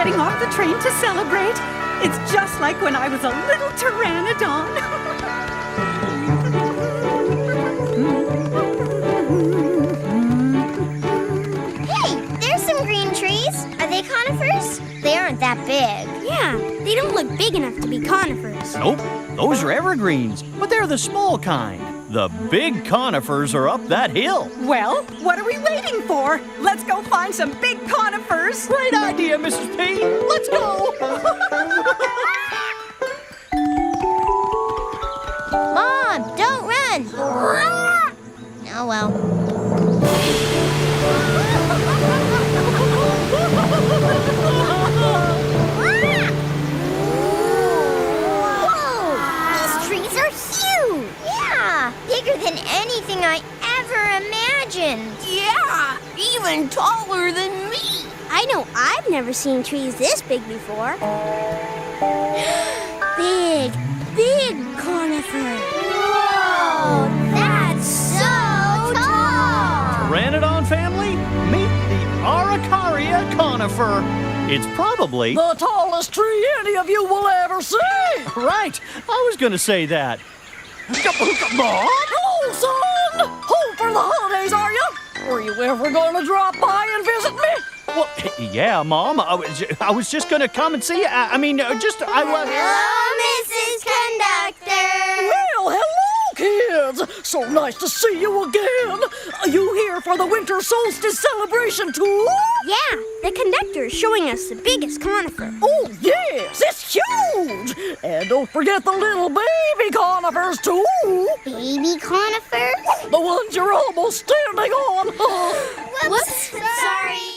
getting off the train to celebrate. It's just like when I was a little pteranodon. Hey, there's some green trees. Are they conifers? They aren't that big. Yeah, they don't look big enough to be conifers. Nope, those are evergreens, but they're the small kind. The big conifers are up that hill. Well, what are we waiting for? Let's go find some big conifers. Great idea, Mrs. P. Let's go. Mom, don't run. Oh, well. Bigger than anything I ever imagined. Yeah, even taller than me. I know I've never seen trees this big before. Big conifer. Whoa, that's so tall. Pteranodon family, meet the Araucaria conifer. It's probably the tallest tree any of you will ever see. Right, I was gonna say that. Mom? Hello, son! Home for the holidays, are you? Were you ever gonna drop by and visit me? Well, yeah, Mom. I was just gonna come and see you. I Hello, Mrs. Conductor. Well, hello, kids. So nice to see you again. Are you here for the winter solstice celebration too? Yeah, the conductor is showing us the biggest conifer. Oh, yes, it's huge. And don't forget the little baby conifers too. Baby conifers? The ones you're almost standing on. Whoops, sorry.